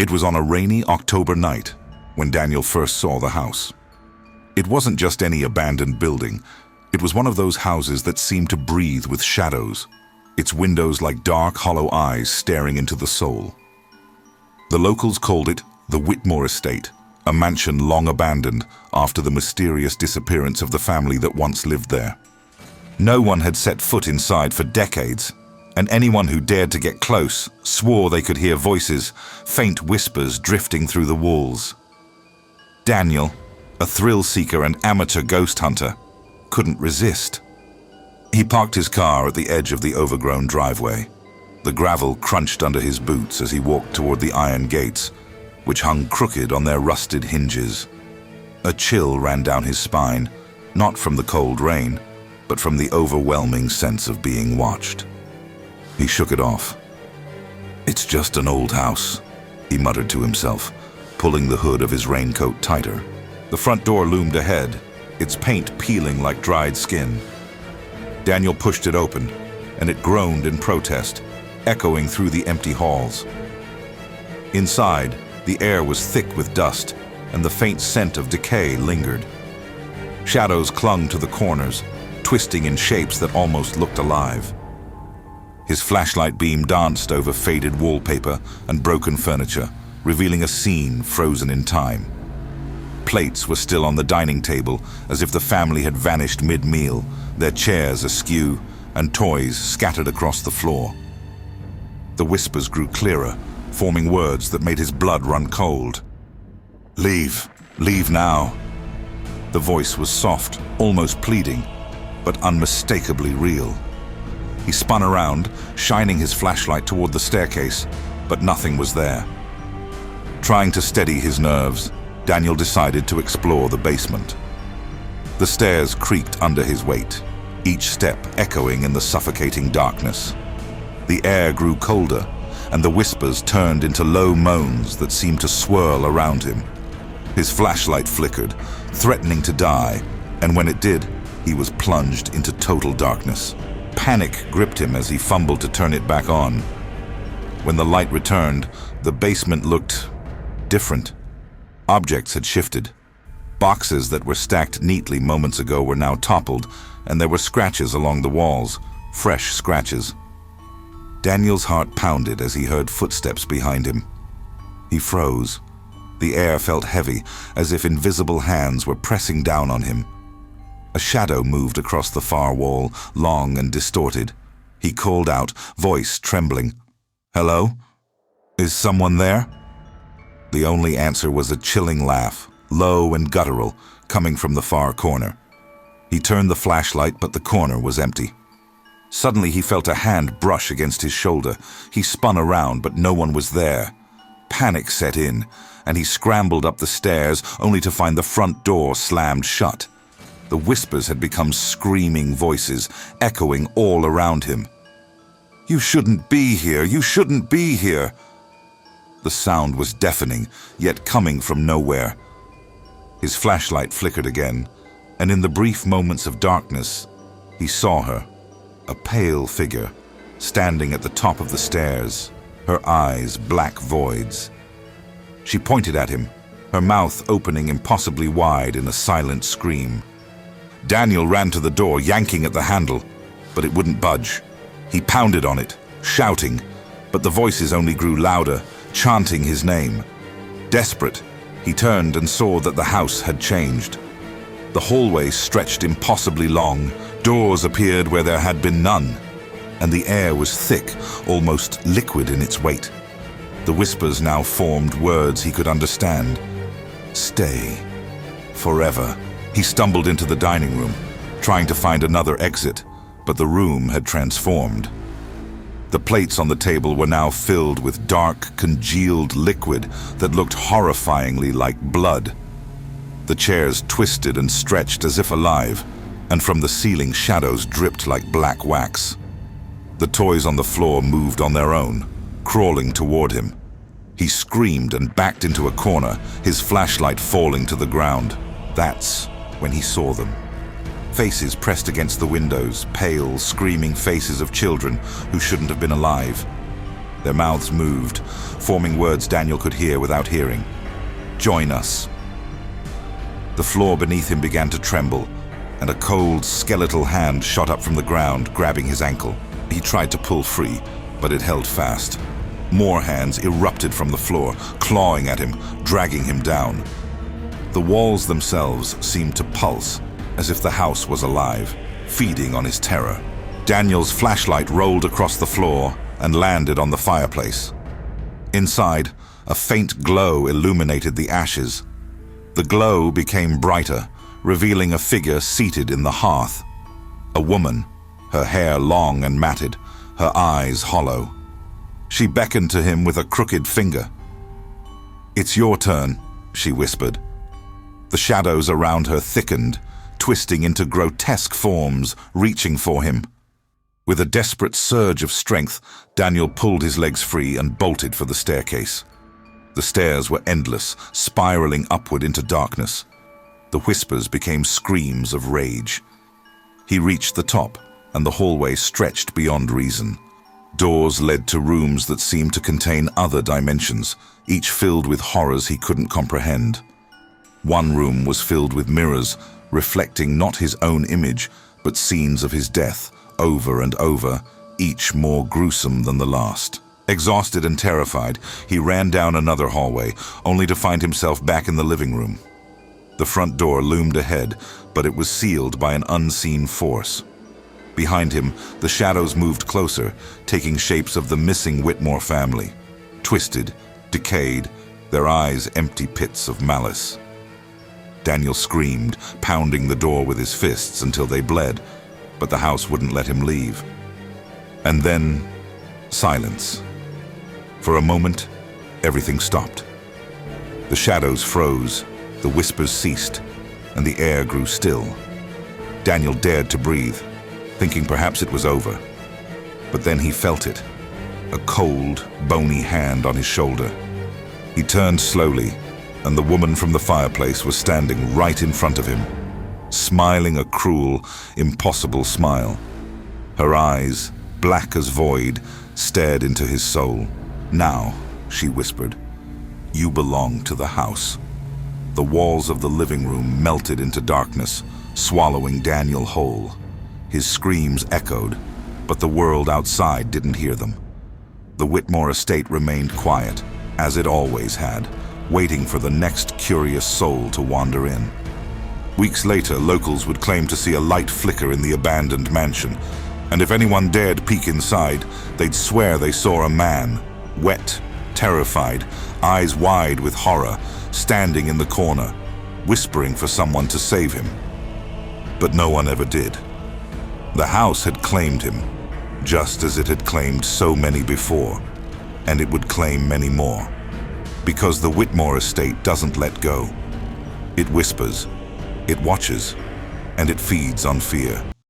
It was on a rainy October night when Daniel first saw the house. It wasn't just any abandoned building. It was one of those houses that seemed to breathe with shadows, its windows like dark, hollow eyes staring into the soul. The locals called it the Whitmore Estate, a mansion long abandoned after the mysterious disappearance of the family that once lived there. No one had set foot inside for decades, and anyone who dared to get close swore they could hear voices, faint whispers drifting through the walls. Daniel, a thrill-seeker and amateur ghost hunter, couldn't resist. He parked his car at the edge of the overgrown driveway. The gravel crunched under his boots as he walked toward the iron gates, which hung crooked on their rusted hinges. A chill ran down his spine, not from the cold rain, but from the overwhelming sense of being watched. He shook it off. "It's just an old house," he muttered to himself, pulling the hood of his raincoat tighter. The front door loomed ahead, its paint peeling like dried skin. Daniel pushed it open, and it groaned in protest, echoing through the empty halls. Inside, the air was thick with dust, and the faint scent of decay lingered. Shadows clung to the corners, twisting in shapes that almost looked alive. His flashlight beam danced over faded wallpaper and broken furniture, revealing a scene frozen in time. Plates were still on the dining table, as if the family had vanished mid-meal, their chairs askew and toys scattered across the floor. The whispers grew clearer, forming words that made his blood run cold. "Leave. Leave now." The voice was soft, almost pleading, but unmistakably real. He spun around, shining his flashlight toward the staircase, but nothing was there. Trying to steady his nerves, Daniel decided to explore the basement. The stairs creaked under his weight, each step echoing in the suffocating darkness. The air grew colder, and the whispers turned into low moans that seemed to swirl around him. His flashlight flickered, threatening to die, and when it did, he was plunged into total darkness. Panic gripped him as he fumbled to turn it back on. When the light returned, the basement looked different. Objects had shifted. Boxes that were stacked neatly moments ago were now toppled, and there were scratches along the walls, fresh scratches. Daniel's heart pounded as he heard footsteps behind him. He froze. The air felt heavy, as if invisible hands were pressing down on him. A shadow moved across the far wall, long and distorted. He called out, voice trembling. "Hello? Is someone there?" The only answer was a chilling laugh, low and guttural, coming from the far corner. He turned the flashlight, but the corner was empty. Suddenly he felt a hand brush against his shoulder. He spun around, but no one was there. Panic set in, and he scrambled up the stairs, only to find the front door slammed shut. The whispers had become screaming voices, echoing all around him. "You shouldn't be here! You shouldn't be here!" The sound was deafening, yet coming from nowhere. His flashlight flickered again, and in the brief moments of darkness, he saw her, a pale figure, standing at the top of the stairs, her eyes black voids. She pointed at him, her mouth opening impossibly wide in a silent scream. Daniel ran to the door, yanking at the handle, but it wouldn't budge. He pounded on it, shouting, but the voices only grew louder, chanting his name. Desperate, he turned and saw that the house had changed. The hallway stretched impossibly long, doors appeared where there had been none, and the air was thick, almost liquid in its weight. The whispers now formed words he could understand. Stay. Forever. He stumbled into the dining room, trying to find another exit, but the room had transformed. The plates on the table were now filled with dark, congealed liquid that looked horrifyingly like blood. The chairs twisted and stretched as if alive, and from the ceiling shadows dripped like black wax. The toys on the floor moved on their own, crawling toward him. He screamed and backed into a corner, his flashlight falling to the ground. That's when he saw them. Faces pressed against the windows, pale, screaming faces of children who shouldn't have been alive. Their mouths moved, forming words Daniel could hear without hearing. "Join us." The floor beneath him began to tremble, and a cold, skeletal hand shot up from the ground, grabbing his ankle. He tried to pull free, but it held fast. More hands erupted from the floor, clawing at him, dragging him down. The walls themselves seemed to pulse, as if the house was alive, feeding on his terror. Daniel's flashlight rolled across the floor and landed on the fireplace. Inside, a faint glow illuminated the ashes. The glow became brighter, revealing a figure seated in the hearth. A woman, her hair long and matted, her eyes hollow. She beckoned to him with a crooked finger. "It's your turn," she whispered. The shadows around her thickened, twisting into grotesque forms, reaching for him. With a desperate surge of strength, Daniel pulled his legs free and bolted for the staircase. The stairs were endless, spiraling upward into darkness. The whispers became screams of rage. He reached the top, and the hallway stretched beyond reason. Doors led to rooms that seemed to contain other dimensions, each filled with horrors he couldn't comprehend. One room was filled with mirrors, reflecting not his own image, but scenes of his death, over and over, each more gruesome than the last. Exhausted and terrified, he ran down another hallway, only to find himself back in the living room. The front door loomed ahead, but it was sealed by an unseen force. Behind him, the shadows moved closer, taking shapes of the missing Whitmore family. Twisted, decayed, their eyes empty pits of malice. Daniel screamed, pounding the door with his fists until they bled, but the house wouldn't let him leave. And then, silence. For a moment, everything stopped. The shadows froze, the whispers ceased, and the air grew still. Daniel dared to breathe, thinking perhaps it was over. But then he felt it, a cold, bony hand on his shoulder. He turned slowly, and the woman from the fireplace was standing right in front of him, smiling a cruel, impossible smile. Her eyes, black as void, stared into his soul. "Now," she whispered, "you belong to the house." The walls of the living room melted into darkness, swallowing Daniel whole. His screams echoed, but the world outside didn't hear them. The Whitmore Estate remained quiet, as it always had, waiting for the next curious soul to wander in. Weeks later, locals would claim to see a light flicker in the abandoned mansion, and if anyone dared peek inside, they'd swear they saw a man, wet, terrified, eyes wide with horror, standing in the corner, whispering for someone to save him. But no one ever did. The house had claimed him, just as it had claimed so many before, and it would claim many more. Because the Whitmore Estate doesn't let go. It whispers, it watches, and it feeds on fear.